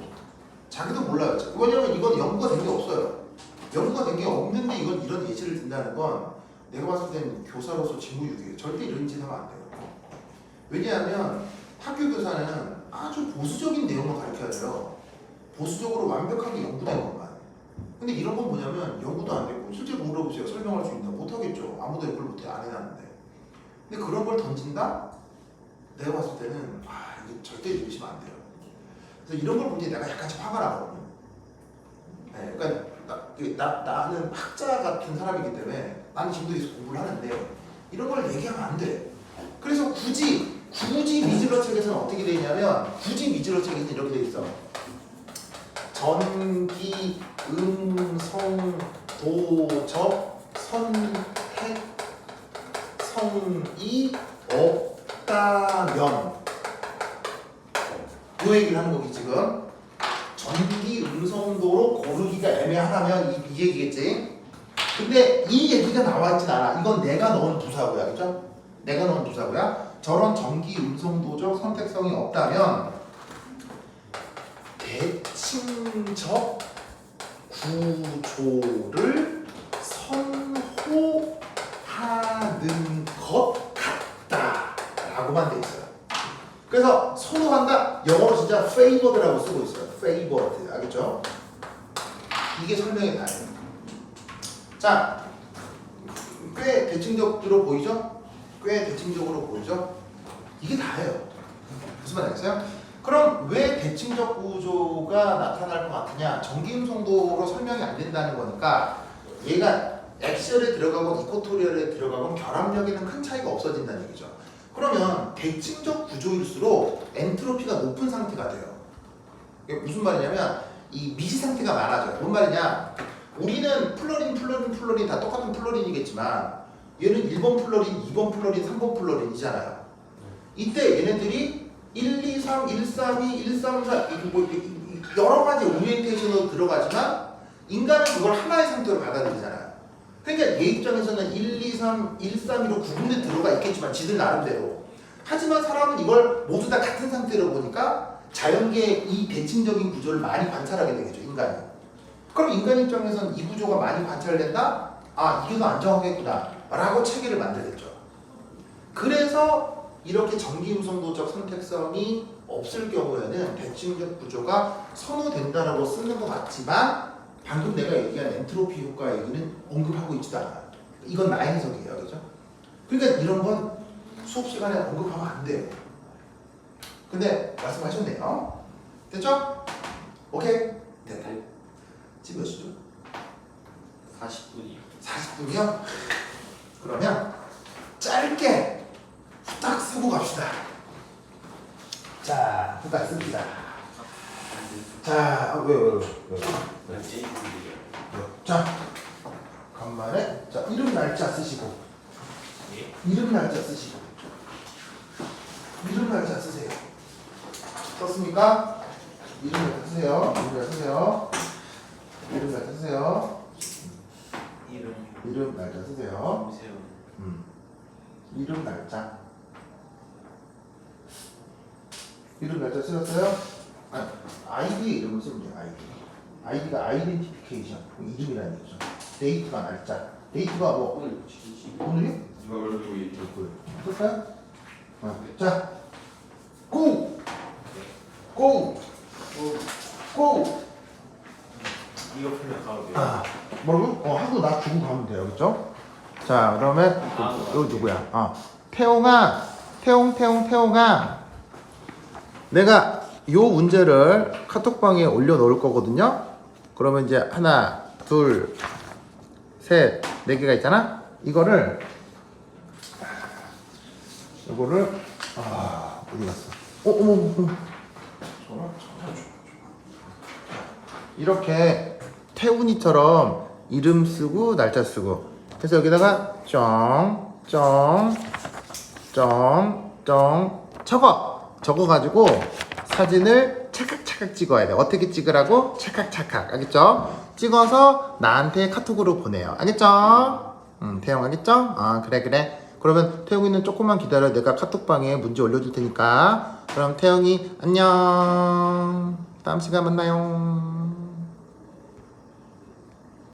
자기도 몰라요. 왜냐면 이건 연구가 된 게 없어요. 연구가 된 게 없는데 이건 이런 예시를 든다는 건 내가 봤을 때는 교사로서 직무유기예요. 절대 이런 짓 하면 안 돼요. 왜냐하면 학교 교사는 아주 보수적인 내용을 가르쳐야 돼요. 보수적으로 완벽하게 연구된 것만. 근데 이런 건 뭐냐면 연구도 안 되고 실제로 물어보세요. 설명할 수 있나? 못하겠죠. 아무도 연구를 못해. 안 해놨는데. 근데 그런 걸 던진다? 내가 봤을 때는 이게 절대 이러시면 안 돼요. 그래서 이런 걸 볼 때 내가 약간 화가 나거든요. 네, 그러니까 나는 학자 같은 사람이기 때문에 나는 지금도 계속 공부를 하는데 이런 걸 얘기하면 안 돼. 그래서 굳이 미즐러 책에서는 어떻게 돼 있냐면 굳이 미즐러 책에서는 이렇게 돼 있어. 전기 음성 도적 선택 성이 없다면 이 얘기를 하는 거기 지금 전기 음성 음성도로 고르기가 애매하다면 이 얘기겠지. 근데 이 얘기가 나와 있진 않아. 이건 내가 넣은 부사고야, 그죠? 내가 넣은 부사고야. 저런 전기 음성도적 선택성이 없다면 대칭적 구조를 선호하는 것 같다라고만 돼 있어요. 그래서 선호한다 영어로 진짜 favored라고 쓰고 있어요. favored 알겠죠? 이게 설명이 다예요. 자, 꽤 대칭적으로 보이죠? 꽤 대칭적으로 보이죠? 이게 다예요. 무슨 말 알겠어요? 그럼 왜 대칭적 구조가 나타날 것 같으냐? 전기음성도로 설명이 안 된다는 거니까 얘가 엑셀에 들어가건 이코토리얼에 들어가건 결합력에는 큰 차이가 없어진다는 얘기죠. 그러면 대칭적 구조일수록 엔트로피가 높은 상태가 돼요. 이게 무슨 말이냐면 이 미시 상태가 많아져요. 뭔 말이냐? 우리는 플러린 다 똑같은 플러린이겠지만 얘는 1번 플러린, 2번 플러린, 3번 플러린이잖아요. 이때 얘네들이 1, 2, 3, 1, 3, 2, 1, 3, 4 여러 가지 오리엔테이션으로 들어가지만 인간은 그걸 하나의 상태로 받아들이잖아요. 그러니까 얘 입장에서는 1, 2, 3, 1, 3, 2로 구분돼 들어가 있겠지만 지들 나름대로. 하지만 사람은 이걸 모두 다 같은 상태로 보니까 자연계의 이 대칭적인 구조를 많이 관찰하게 되겠죠, 인간이. 그럼 인간 입장에서는 이 구조가 많이 관찰된다? 아, 이게 더 안정하겠구나 라고 체계를 만들겠죠. 그래서 이렇게 전기음성도적 선택성이 없을 경우에는 대칭적 구조가 선호된다라고 쓰는 것 같지만 방금 내가 얘기한 엔트로피 효과 얘기는 언급하고 있지도 않아요. 이건 나의 해석이에요, 그죠? 그러니까 이런 건 수업 시간에 언급하면 안 돼요. 근데 말씀하셨네요. 됐죠? 오케이? 됐다. 지금 몇 시죠? 40분이요. 40분이요? 그러면 짧게 후딱 쓰고 갑시다. 자, 후딱 씁니다. 자, 왜? 자, 간만에 자 이름 날짜 쓰시고 이름 날짜 쓰시고 이름 날짜 쓰세요. 썼습니까? 이름 날짜 쓰세요. 이름 날짜 쓰세요. 이름 날짜 쓰세요. 이름 날짜 쓰세요. 이름 날짜. 이름 날짜 쓰셨어요? 아니, 아이디 이름을 쓰면 돼요. 아이디가 아이덴티피케이션, 이름이라는 얘기죠. 데이트가 날짜. 데이트가 뭐 오늘 지지. 오늘이? 누가 그래도 이 쓸까요? 자, 고! 고! 고! 이거 풀면 가도 돼요. 아, 뭐라고? 하고 나 주고 가면 돼요. 그렇죠? 자, 그러면 이거 누구야? 태용아. 내가 요 문제를 카톡방에 올려놓을 거거든요. 그러면 이제 하나, 둘, 셋, 네 개가 있잖아. 이거를 어디 갔어? 어머. 이렇게 태훈이처럼 이름 쓰고 날짜 쓰고 그래서 여기다가 적어가지고 사진을 찰칵찰칵 찍어야 돼. 어떻게 찍으라고? 찰칵찰칵. 알겠죠? 찍어서 나한테 카톡으로 보내요. 알겠죠? 태영 알겠죠? 그래. 그러면 태영이는 조금만 기다려. 내가 카톡방에 문제 올려줄 테니까. 그럼 태영이 안녕. 다음 시간 만나요.